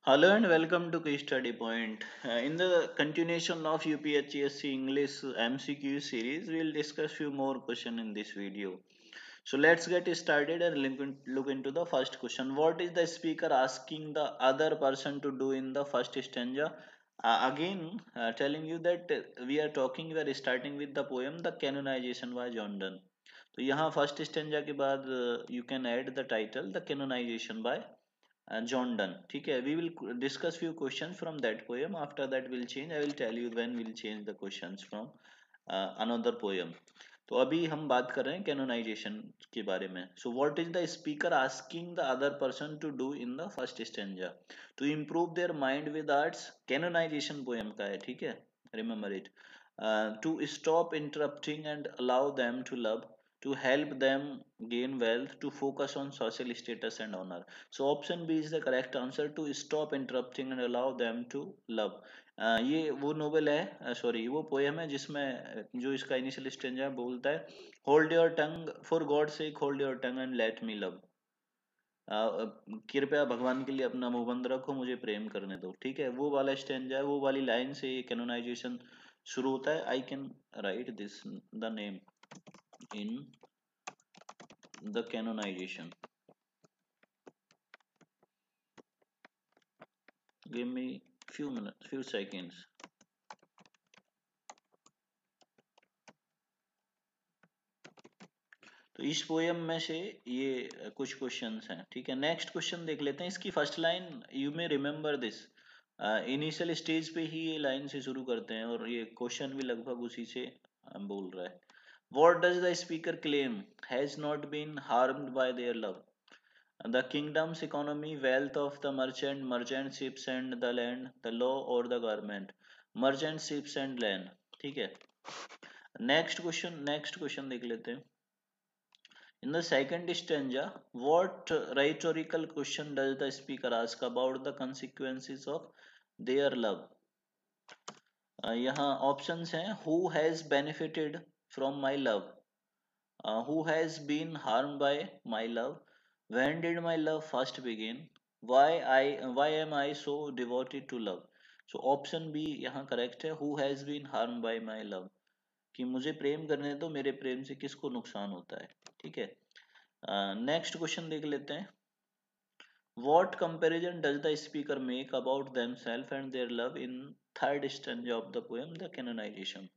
Hello and welcome to Case Study Point. In the continuation of UPHSC English MCQ series, we'll discuss few more questions in this video. So let's get started and look into the first question. What is the speaker asking the other person to do in the first stanza? Again, telling you that we are starting with the poem The Canonization by John Donne. तो यहाँ first stanza के बाद you can add the title the canonisation by John Donne. ठीक है, we will discuss few questions from that poem. After that we'll change. I will tell you when we'll change the questions from another poem. तो अभी हम बात कर रहे हैं canonization के बारे में. So what is the speaker asking the other person to do in the first stanza? To improve their mind with arts. Canonisation poem का है, ठीक है, remember it. To stop interrupting and allow them to love, to help them gain wealth, to focus on social status and honor. So option B is the correct answer, to stop interrupting and allow them to love. ये वो novel है, sorry वो poem है जिसमें जो इसका initial stanza बोलता है, hold your tongue for God sake, hold your tongue and let me love. कृपया भगवान के लिए अपना मुंह बंद रखो, मुझे प्रेम करने दो. ठीक है, वो वाला स्टेंजा है, वो वाली लाइन से ये कैनोनाइजेशन शुरू होता है. I can write this the name in the canonisation. Give me few minutes, few seconds. तो इस पोयम में से ये कुछ क्वेश्चंस हैं. ठीक है, नेक्स्ट क्वेश्चन देख लेते हैं. इसकी first line you may remember this. Initial stage पे ही ये लाइन से शुरू करते हैं और ये क्वेश्चन भी लगभग उसी से बोल रहा है. What does the speaker claim has not been harmed by their love? The kingdom's economy, wealth of the merchant, merchant ships and the land, the law और the government, merchant ships and land. ठीक है, next question देख लेते हैं. In the second stanza, what rhetorical question does the speaker ask about the consequences of their love? यहाँ options हैं, who has benefited from my love, who has been harmed by my love, when did my love first begin, why am I so devoted to love. So option B यहाँ correct है, who has been harmed by my love, कि मुझे प्रेम करने दो, मेरे प्रेम से किसको नुकसान होता है. ठीक है, नेक्स्ट क्वेश्चन देख लेते हैं. What comparison does the speaker make about themselves and their love in third stanza of the poem, The Canonization?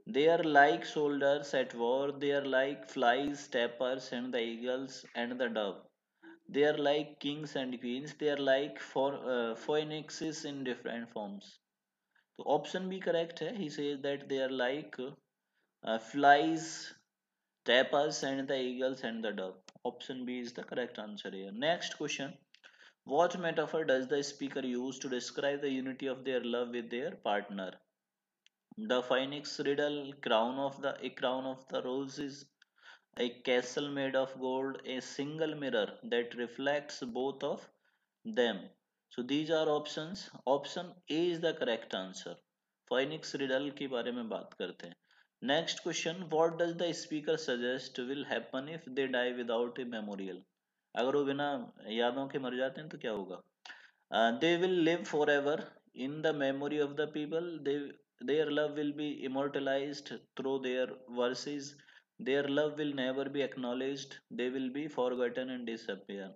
They are like soldiers at war, they are like flies, tappers, and the eagles and the dove. They are like kings and queens, they are like phoenixes in different forms. So option B correct है. He says that they are like flies, tappers, and the eagles and the dove. Option B is the correct answer here. Next question. What metaphor does the speaker use to describe the unity of their love with their partner? The phoenix riddle, a crown of the roses, a castle made of gold, a single mirror that reflects both of them. So these are options. Option A is the correct answer. Phoenix riddle के बारे में बात करते हैं. Next question. What does the speaker suggest will happen if they die without a memorial? अगर वो बिना यादों के मर जाते हैं तो क्या होगा? They will live forever in the memory of the people. Their love will be immortalized through their verses. Their love will never be acknowledged. They will be forgotten and disappear.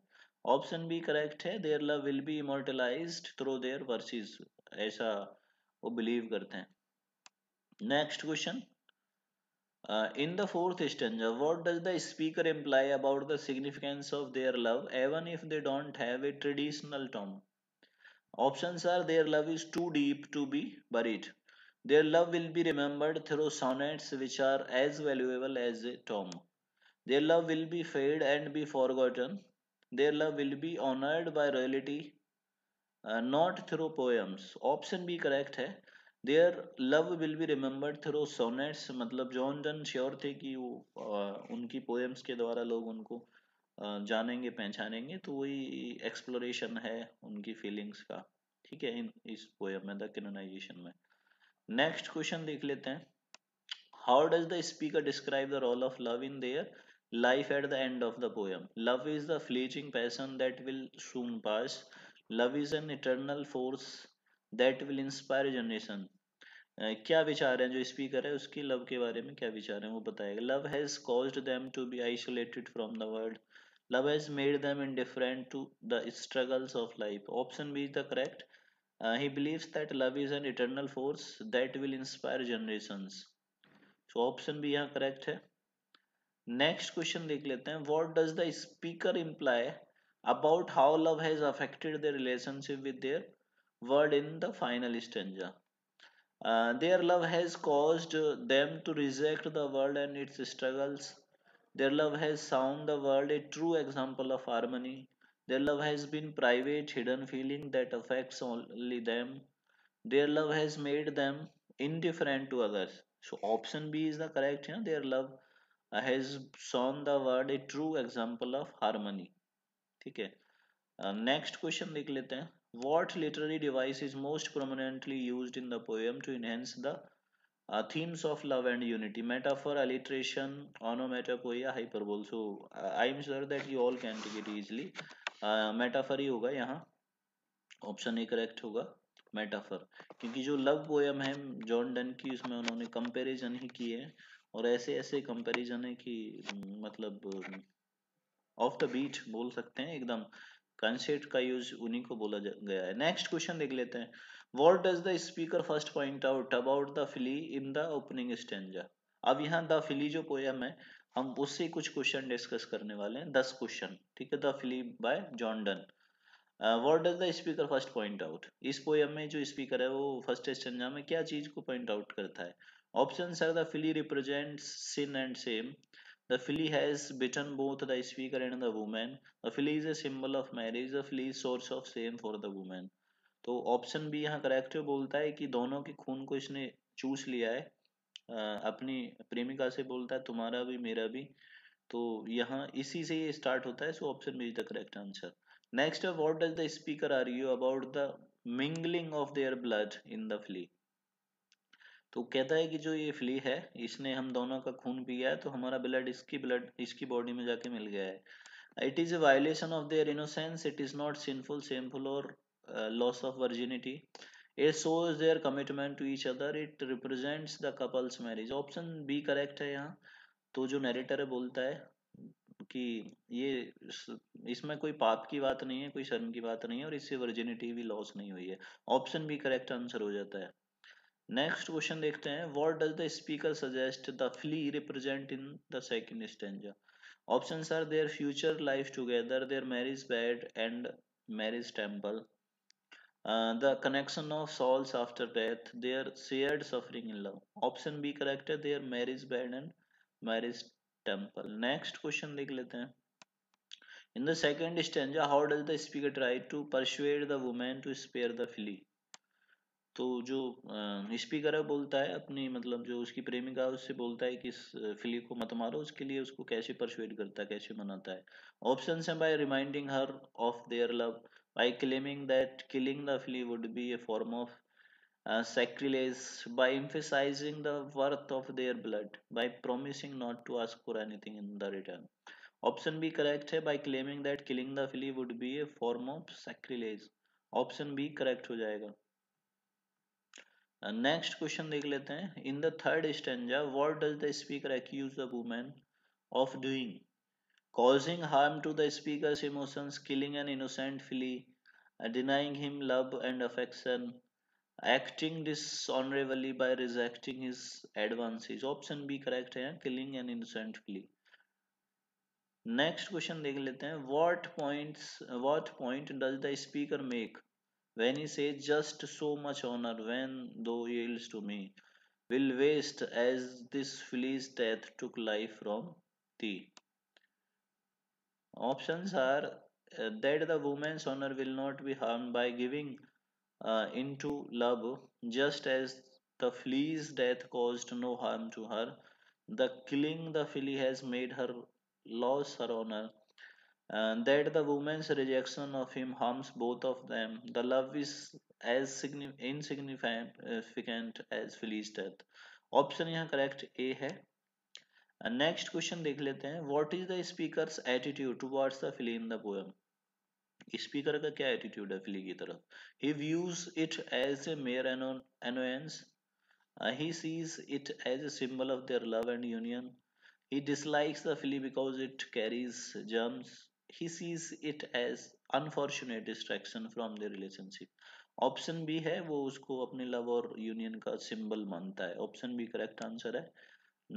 Option B correct है, their love will be immortalized through their verses. ऐसा वो believe करते हैं. Next question. In the fourth stanza, what does the speaker imply about the significance of their love even if they don't have a traditional tomb? Options are, their love is too deep to be buried. Their love will be remembered through sonnets which are as valuable as a tomb. Their love will be fade and be forgotten. Their love will be honored by royalty, not through poems. Option B correct है. Their love will be remembered through sonnets. मतलब John Donne sure थे कि वो उनकी poems के द्वारा लोग उनको जानेंगे, पहचानेंगे. तो वही एक्सप्लोरेशन है उनकी फीलिंग्स का. ठीक है, इस पोएम में द कैनोनाइजेशन में. नेक्स्ट क्वेश्चन देख लेते हैं. How does the speaker describe the role of love in their life at the end of the poem? Love is the fleeting passion that will soon pass. Love is an eternal force that will inspire generation. क्या विचार है जो speaker है उसकी love के बारे में क्या विचार है वो बताएगा। Love has caused them to be isolated from the world, love has made them indifferent to the struggles of life। Option B is the correct. He believes that love is an eternal force that will inspire generations। So option B यहाँ correct है। Next question देख लेते हैं। What does the speaker imply about how love has affected their relationship with their world in the final stanza. Their love has caused them to reject the world and its struggles. Their love has shown the world a true example of harmony. Their love has been private, hidden feeling that affects only them. Their love has made them indifferent to others। So option B is the correct here। Their love has shown the world a true example of harmony। ठीक है। Next question देख लेते हैं। What literary device is most prominently used in the poem to enhance the themes of love and unity? Metaphor, alliteration, onomatopoeia, hyperbole। So I am sure that you all can take it easily। Metaphor ही होगा यहाँ, option A correct होगा metaphor. क्योंकि जो love poem है John Donne की उसमें उन्होंने कंपैरिजन ही किए हैं और ऐसे ऐसे कंपैरिजन है कि मतलब ऑफ द बीट बोल सकते हैं एकदम। कंसेप्ट का यूज उन्हीं को बोला गया है। नेक्स्ट क्वेश्चन देख लेते हैं। What does the speaker first point out about the flea in the opening stanza. अब यहाँ द फिली जो पोयम है हम उससे कुछ क्वेश्चन डिस्कस करने वाले हैं, 10 क्वेश्चन। ठीक है। The flea by John Donne. What does the speaker first point out. इस पोयम में जो स्पीकर है वो फर्स्ट स्टेंजा में क्या चीज को पॉइंट आउट करता है। Option are the flea represents sin and shame, the flea has bitten both the speaker and the women, the flea is a symbol of marriage, the flea is source of shame for the women. तो option B यहाँ correct है, बोलता है कि दोनों के खून को इसने चूस लिया है। अपनी प्रेमिका से बोलता है तुम्हारा भी मेरा भी। तो यहाँ इसी से ये स्टार्ट होता है। So option B is the correct answer. Next है what does the speaker argue about the mingling of their blood in the flea. तो कहता है कि जो ये फ्ली है इसने हम दोनों का खून पिया है तो हमारा ब्लड इसकी बॉडी में जाके मिल गया है। It is a violation of their innocence, it is not sinful, shameful or loss of virginity, it shows their commitment to each other, it represents the couple's marriage। Option B correct है यहाँ। तो जो narrator है बोलता है कि ये इसमें कोई पाप की बात नहीं है, कोई शर्म की बात नहीं है और इससे वर्जिनिटी भी लॉस नहीं हुई है। ऑप्शन बी करेक्ट आंसर हो जाता है। नेक्स्ट क्वेश्चन देखते हैं। What does the speaker suggest the flea represent in the second stanza. Options are their future life together, their marriage bed and marriage temple, the connection of souls after death, their shared suffering in love. Option B correct है, their marriage bed and marriage temple. Next question देख लेते हैं। In the second stanza how does the speaker try to persuade the women to spare the flea. तो जो speaker है बोलता है अपनी मतलब जो उसकी प्रेमिका है उससे बोलता है कि इस फिली को मत मारो, उसके लिए उसको कैसे परसुएड करता है, कैसे मनाता है। ऑप्शन है by reminding her of their love, by claiming that killing the flea would be a form of sacrilege, by emphasizing the worth of their blood, by promising not to ask for anything in the return। Option B correct है, by claiming that killing the flea would be a form of sacrilege। Option B correct हो जाएगा। Next question देख लेते हैं। In the third stanza what does the speaker accuse the women of doing. causing harm to the speaker's emotions, killing an innocent filly, denying him love and affection, acting dishonorably by rejecting his advances। Option B correct है, killing an innocent filly। Next question देख लेते हैं। what point does the speaker make when he says just so much honor when thou yields to me will waste as this flea's death took life from thee। Options are that the woman's honor will not be harmed by giving into love, just as the flea's death caused no harm to her. The killing the flea has made her lose her honor, and that the woman's rejection of him harms both of them. The love is as insignificant as flea's death। Option यहाँ correct A है। Next question देख लेते हैं। What is the speaker's attitude towards the flea in the poem. Speaker का क्या attitude है flea की तरफ? He views it as a mere annoyance. He sees it as a symbol of their love and union. He dislikes the filly because it carries germs. He sees it as unfortunate distraction from their relationship. Option B है, वो उसको अपने love और union का symbol मानता है। Option B correct answer है।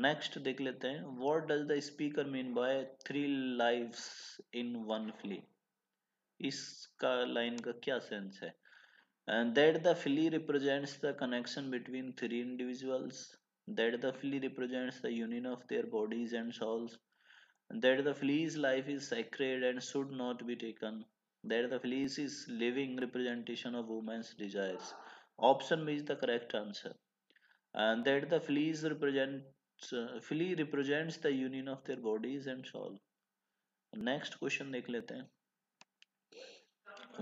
Next देख लेते हैं, what does the speaker mean by three lives in one flea? इसका लाइन का क्या सेंस है? And that the flea represents the connection between three individuals, that the flea represents the union of their bodies and souls, that the flea's life is sacred and should not be taken, that the flea is living representation of woman's desires. Option B is the correct answer. And that the flea represents the union of their bodies and soul. Next question देख लेते हैं,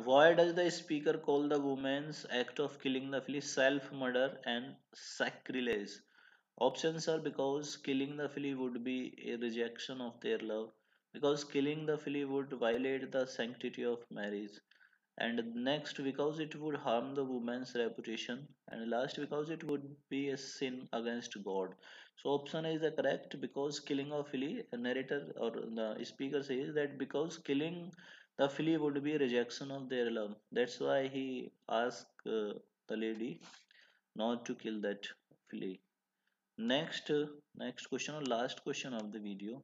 why does the speaker call the woman's act of killing the flea self-murder and sacrilege? Options are because killing the flea would be a rejection of their love, because killing the flea would violate the sanctity of marriage, and next because it would harm the woman's reputation, and last because it would be a sin against God. So option A is the correct, because killing of flea. The narrator or the speaker says that because killing the flea would be a rejection of their love. That's why he asked the lady not to kill that flea. Next question or last question of the video.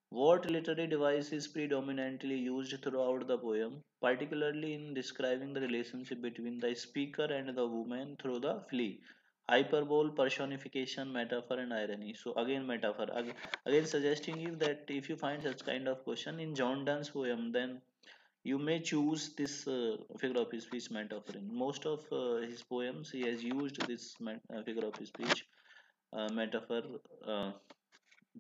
What literary device is predominantly used throughout the poem, particularly in describing the relationship between the speaker and the woman through the flea? Hyperbole, personification, metaphor, and irony. So again, metaphor. Again, suggesting you that if you find such kind of question in John Donne's poem, then you may choose this figure of speech metaphor. In most of his poems, he has used this figure of speech metaphor.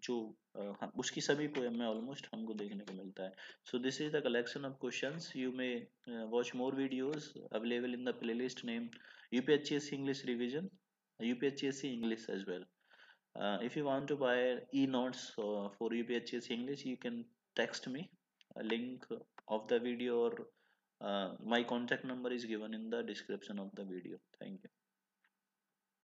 जो हाँ, उसकी सभी poem में almost हमको देखने को मिलता है. So this is the collection of questions. You may watch more videos available in the playlist name UPHCSC English revision, UPHCSC English as well. If you want to buy e-notes for UPHS English, you can text me. A link of the video or my contact number is given in the description of the video. Thank you.